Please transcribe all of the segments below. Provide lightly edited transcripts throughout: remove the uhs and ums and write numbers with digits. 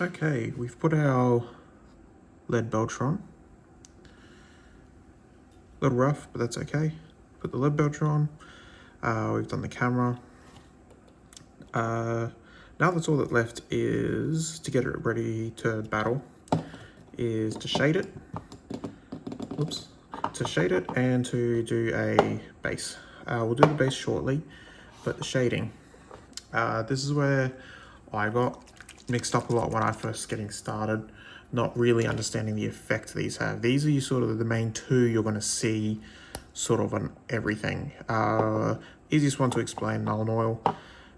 Okay, we've put our lead belcher on. A little rough, but that's okay. Put the lead belcher on. We've done the camera. Now that's all that left is to get it ready to battle, is to shade it. Oops. To shade it and to do a base. We'll do the base shortly, but the shading. This is where I got mixed up a lot when I first getting started, not really understanding the effect these have. These are sort of the main two you're going to see sort of on everything. Easiest one to explain, null oil.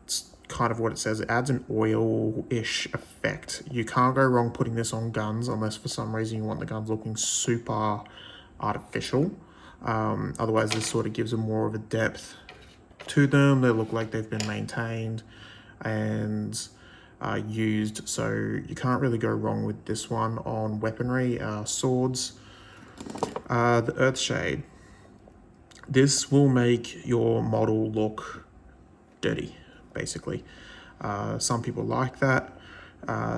It's kind of what it says. It adds an oil-ish effect. You can't go wrong putting this on guns unless for some reason you want the guns looking super artificial. Otherwise this sort of gives them more of a depth to them. They look like they've been maintained and used, so you can't really go wrong with this one on weaponry. Swords, the earth shade. This will make your model look dirty, basically. Some people like that,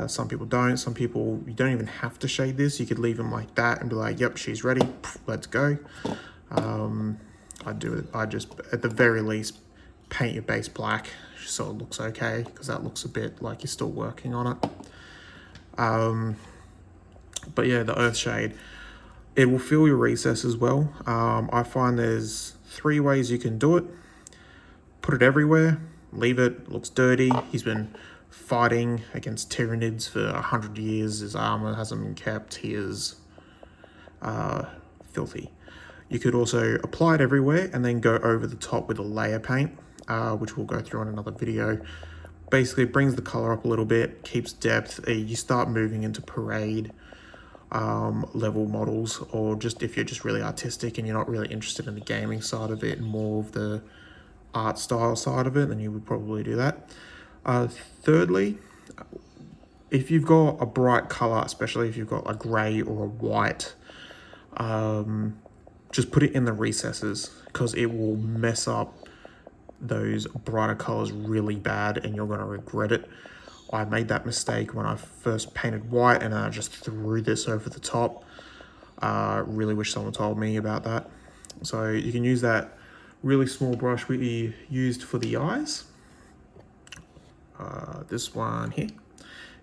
some people don't. Some people, you don't even have to shade this. You could leave them like that and be like, yep, she's ready, let's go. I do it, I just, at the very least, paint your base black so it looks okay, because that looks a bit like you're still working on it. But yeah, the earth shade, it will fill your recess as well. I find there's 3 ways you can do it. Put it everywhere, leave it, looks dirty. He's been fighting against Tyranids for 100 years. His armor hasn't been kept. He is filthy. You could also apply it everywhere and then go over the top with a layer paint, which we'll go through in another video. Basically, it brings the color up a little bit, keeps depth. You start moving into parade level models, or just if you're just really artistic and you're not really interested in the gaming side of it and more of the art style side of it, then you would probably do that. Thirdly, if you've got a bright color, especially if you've got a gray or a white, just put it in the recesses, because it will mess up those brighter colors really bad and you're going to regret it. I made that mistake when I first painted white and I just threw this over the top. Really wish someone told me about that. So you can use that really small brush we used for the eyes. This one here.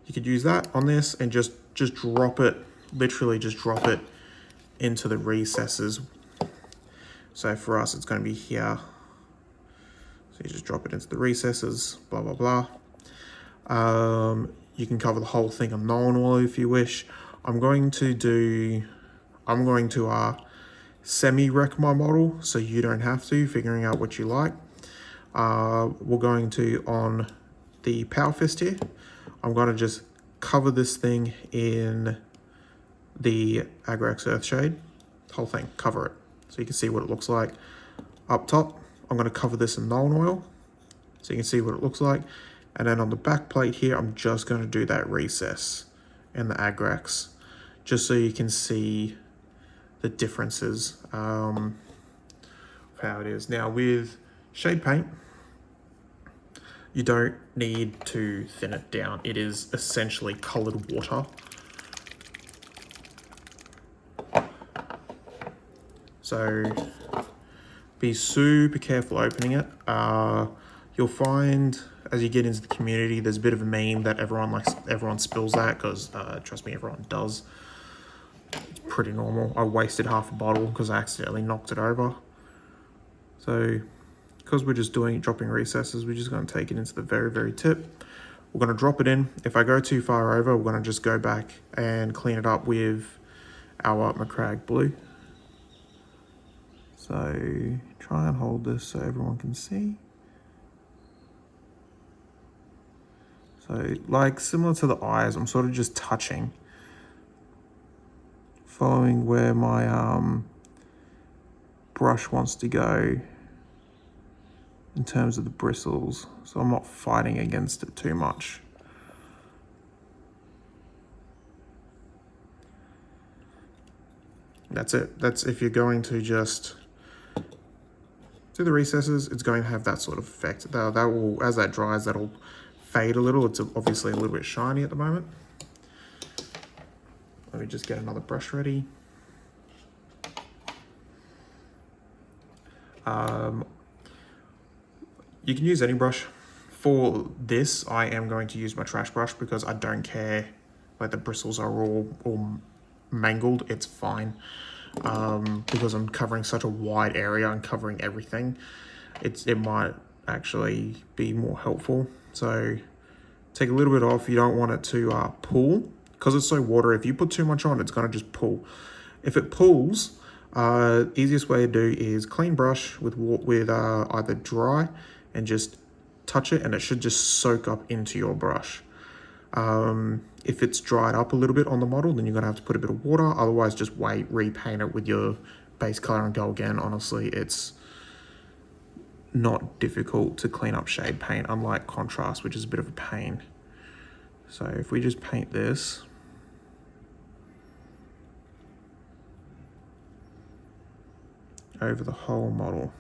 You could use that on this and just drop it, literally just drop it into the recesses. So for us, it's going to be here. So you just drop it into the recesses, blah, blah, blah. You can cover the whole thing on null oil if you wish. I'm going to semi-wreck my model so you don't have to, figuring out what you like. We're going to, on the power fist here, I'm going to just cover this thing in the Agrax Earthshade, the whole thing, cover it. So you can see what it looks like. Up top, I'm going to cover this in null oil, so you can see what it looks like. And then on the back plate here, I'm just going to do that recess in the Agrax, just so you can see the differences of how it is. Now with shade paint, you don't need to thin it down. It is essentially colored water. So be super careful opening it. You'll find as you get into the community, there's a bit of a meme that everyone spills that, because trust me, everyone does. It's pretty normal. I wasted half a bottle because I accidentally knocked it over. So because we're just dropping recesses, we're just going to take it into the very, very tip. We're going to drop it in. If I go too far over, we're going to just go back and clean it up with our Macragge blue. So try and hold this so everyone can see. So like similar to the eyes, I'm sort of just touching, following where my brush wants to go in terms of the bristles. So I'm not fighting against it too much. That's it. That's if you're going to just do the recesses, it's going to have that sort of effect. That will, as that dries, that'll fade a little. It's obviously a little bit shiny at the moment. Let me just get another brush ready. You can use any brush. For this, I am going to use my trash brush because I don't care. Like the bristles are all mangled, it's fine. Because I'm covering such a wide area and covering everything, it might actually be more helpful. So take a little bit off. You don't want it to pull because it's so watery. If you put too much on, it's gonna just pull. If it pulls, easiest way to do is clean brush with either dry and just touch it, and it should just soak up into your brush. If it's dried up a little bit on the model, then you're gonna have to put a bit of water. Otherwise, just wait, repaint it with your base color and go again. Honestly, it's not difficult to clean up shade paint, unlike contrast, which is a bit of a pain. So if we just paint this, over the whole model.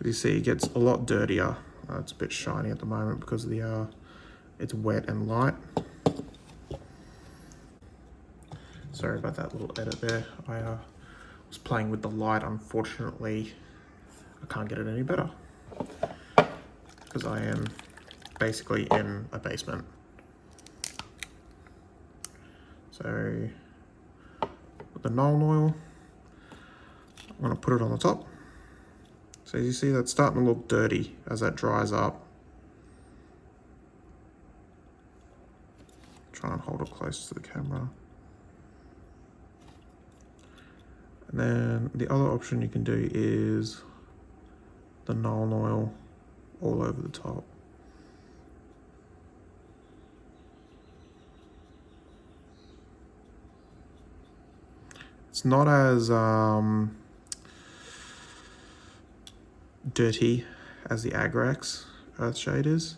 As you see, it gets a lot dirtier. It's a bit shiny at the moment because of the it's wet and light. Sorry about that little edit there. I was playing with the light. Unfortunately, I can't get it any better because I am basically in a basement. So with the Nuln Oil, I'm going to put it on the top. So as you see, that's starting to look dirty as that dries up. Try and hold it close to the camera. And then the other option you can do is the Nuln Oil all over the top. It's not as dirty as the Agrax Earthshade is,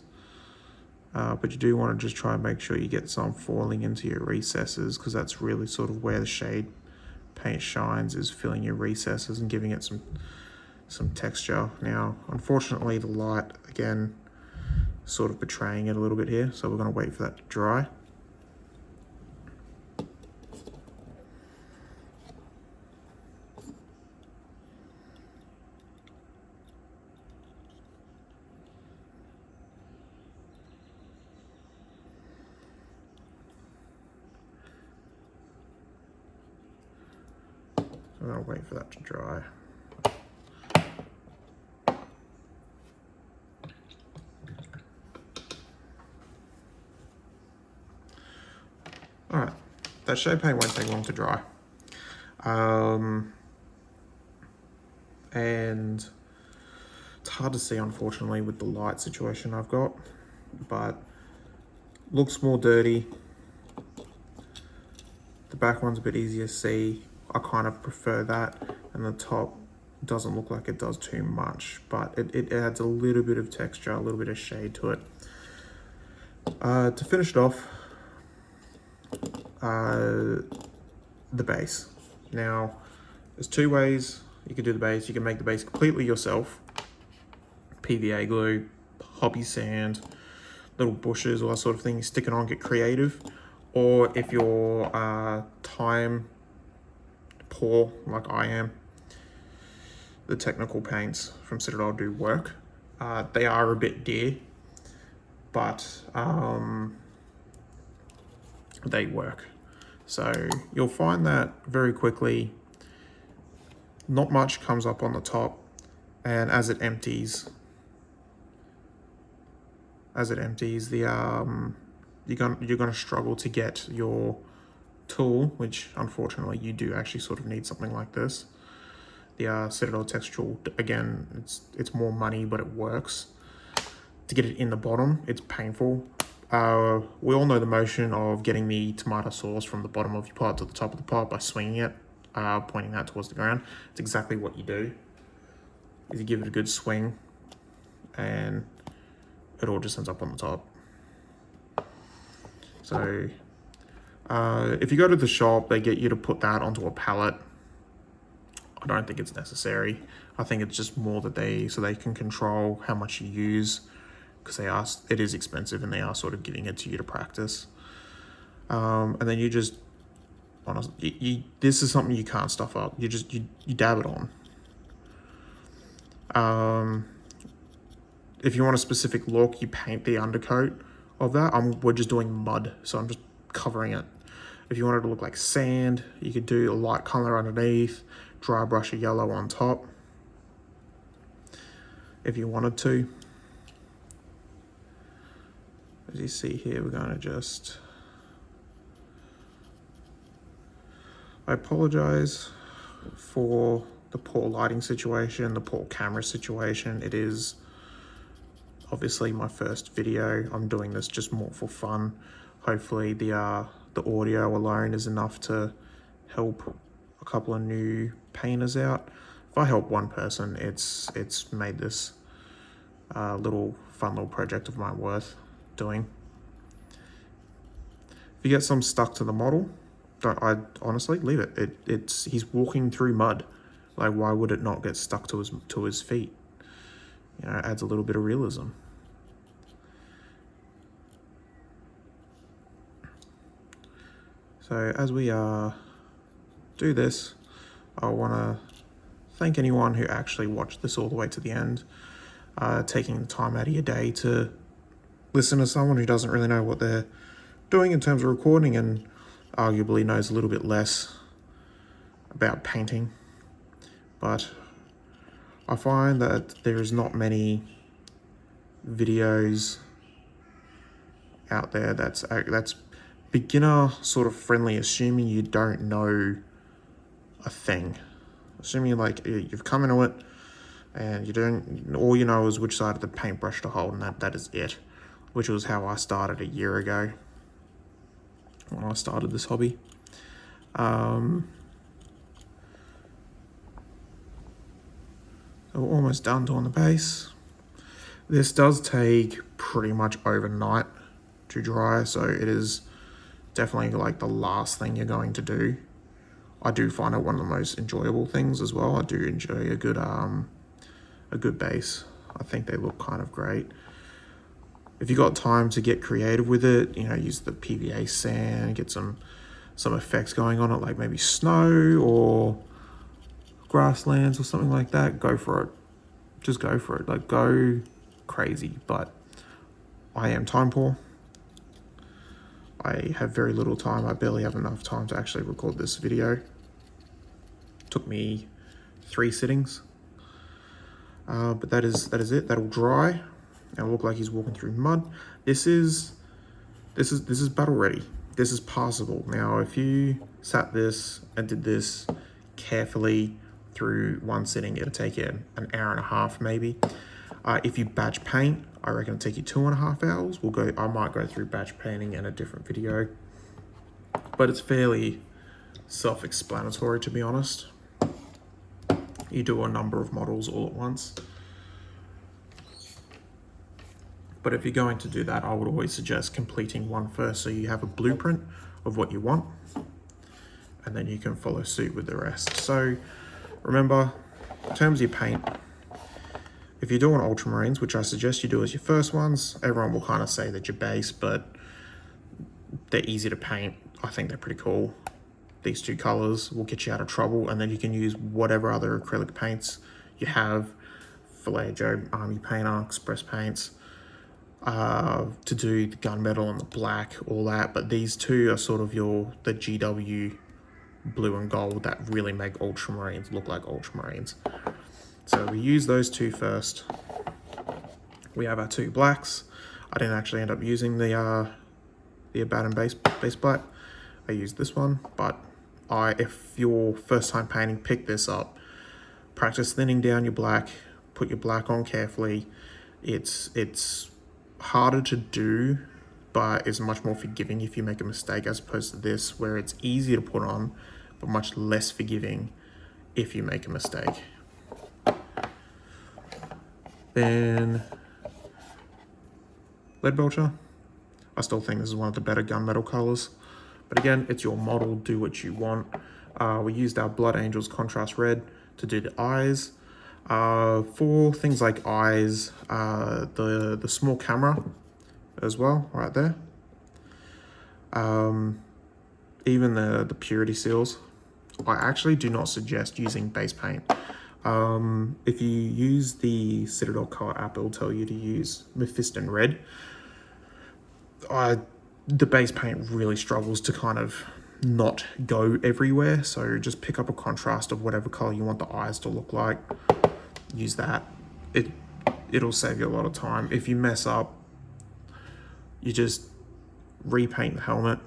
but you do want to just try and make sure you get some falling into your recesses, because that's really sort of where the shade paint shines, is filling your recesses and giving it some texture. Now, unfortunately, the light, again, sort of betraying it a little bit here, so we're going to wait for that to dry. I'm going to wait for that to dry. Alright, that shade paint won't take long to dry. And it's hard to see, unfortunately, with the light situation I've got, but looks more dirty. The back one's a bit easier to see. I kind of prefer that, and the top doesn't look like it does too much, but it adds a little bit of texture, a little bit of shade to it. To finish it off, the base. Now, there's two ways you can do the base. You can make the base completely yourself. PVA glue, hobby sand, little bushes, all that sort of thing. You stick it on, get creative. Or if you're time poor like I am, the technical paints from Citadel do work. They are a bit dear, but they work. So you'll find that very quickly, not much comes up on the top, and as it empties, the you're gonna struggle to get your tool, which unfortunately you do actually sort of need something like this. The Citadel textual, again, it's more money, but it works. To get it in the bottom, it's painful. We all know the motion of getting the tomato sauce from the bottom of your pot to the top of the pot by swinging it, pointing that towards the ground. It's exactly what you do, is you give it a good swing, and it all just ends up on the top. So if you go to the shop, they get you to put that onto a pallet. I don't think it's necessary. I think it's just more that they can control how much you use because it is expensive and they are sort of giving it to you to practice. And then you just, honestly, this is something you can't stuff up. You dab it on. If you want a specific look, you paint the undercoat of that. We're just doing mud, so I'm just covering it. If you wanted to look like sand, you could do a light color underneath, dry brush a yellow on top, if you wanted to. As you see here, we're going to just... I apologize for the poor lighting situation, the poor camera situation. It is obviously my first video. I'm doing this just more for fun. Hopefully the audio alone is enough to help a couple of new painters out. If I help one person, it's made this fun little project of mine worth doing. If you get some stuck to the model, I honestly leave it. He's walking through mud. Like, why would it not get stuck to his feet? You know, it adds a little bit of realism. So as we do this, I want to thank anyone who actually watched this all the way to the end, taking the time out of your day to listen to someone who doesn't really know what they're doing in terms of recording and arguably knows a little bit less about painting. But I find that there is not many videos out there that's beginner sort of friendly, assuming you don't know a thing. Assuming like you've come into it and you don't, all you know is which side of the paintbrush to hold, and that is it. Which was how I started a year ago when I started this hobby. So we're almost done doing the base. This does take pretty much overnight to dry, so it is definitely like the last thing you're going to do. I do find it one of the most enjoyable things as well. I do enjoy a good base. I think they look kind of great. If you got time to get creative with it, you know, use the PVA sand, get some effects going on it, like maybe snow or grasslands or something like that, go for it. Just go for it. Like, go crazy. But I am time poor. I have very little time. I barely have enough time to actually record this video. Took me 3 sittings. But that is it. That'll dry. It'll look like he's walking through mud. This is battle ready. This is passable. Now, if you sat this and did this carefully through one sitting, it'll take you an hour and a half maybe. If you batch paint, I reckon it'll take you 2.5 hours. I might go through batch painting in a different video, but it's fairly self-explanatory, to be honest. You do a number of models all at once. But if you're going to do that, I would always suggest completing one first, so you have a blueprint of what you want, and then you can follow suit with the rest. So remember, in terms of your paint, if you're doing ultramarines, which I suggest you do as your first ones, everyone will kind of say that your base, but they're easy to paint. I think they're pretty cool. These 2 colors will get you out of trouble, and then you can use whatever other acrylic paints you have, Vallejo, Army Painter, Express Paints, to do the gunmetal and the black, all that. But these 2 are sort of the GW blue and gold that really make ultramarines look like ultramarines. So we use those 2 first. We have our 2 blacks. I didn't actually end up using the Abaddon base black. I used this one, but if you're first time painting, pick this up. Practice thinning down your black. Put your black on carefully. It's harder to do, but it's much more forgiving if you make a mistake, as opposed to this, where it's easy to put on, but much less forgiving if you make a mistake. Then lead belcher. I still think this is one of the better gunmetal colors, but again, it's your model, do what you want. We used our Blood Angels contrast red to do the eyes. For things like eyes, the small camera as well, right there. Even the purity seals. I actually do not suggest using base paint. If you use the Citadel Color app, it'll tell you to use Mephiston Red. The base paint really struggles to kind of not go everywhere, so just pick up a contrast of whatever color you want the eyes to look like. Use that. It'll save you a lot of time. If you mess up, you just repaint the helmet.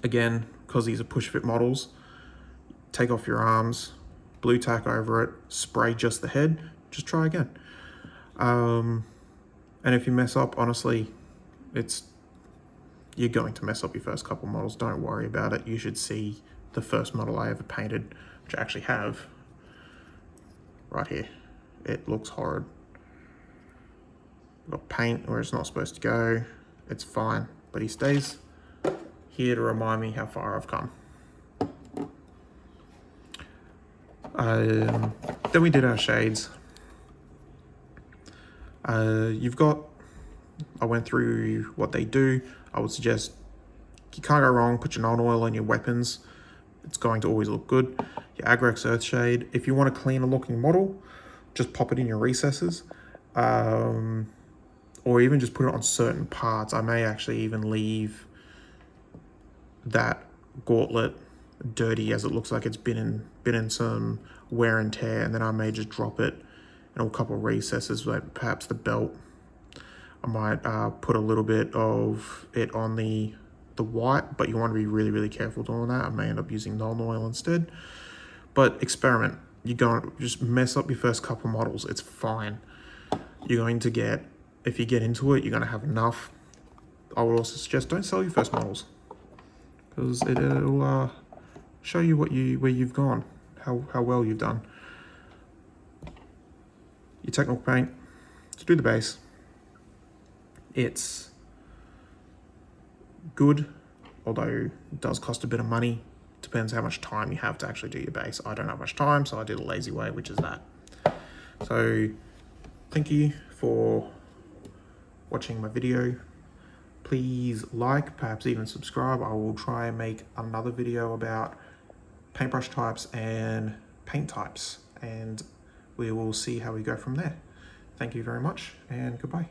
Again, because these are push fit models, take off your arms, blue tack over it, spray just the head, just try again. And if you mess up, honestly, you're going to mess up your first couple models. Don't worry about it. You should see the first model I ever painted, which I actually have right here. It looks horrid. Got paint where it's not supposed to go. It's fine, but he stays here to remind me how far I've come. Then we did our shades. I went through what they do. I would suggest, you can't go wrong, put your non-oil on your weapons. It's going to always look good. Your Agrex Earthshade, if you want a cleaner looking model, just pop it in your recesses. Or even just put it on certain parts. I may actually even leave that gauntlet dirty, as it looks like it's been in some wear and tear, and then I may just drop it in a couple of recesses, like perhaps the belt. I might put a little bit of it on the white, but you want to be really, really careful doing that. I may end up using non-oil instead, but experiment. You're going to just mess up your first couple models. It's fine. You're going to get, if you get into it, you're going to have enough. I would also suggest don't sell your first models, because it'll show you where you've gone, how well you've done. Your technical paint to do the base. It's good, although it does cost a bit of money. Depends how much time you have to actually do your base. I don't have much time, so I do the lazy way, which is that. So thank you for watching my video. Please like, perhaps even subscribe. I will try and make another video about paintbrush types and paint types, and we will see how we go from there. Thank you very much, and goodbye.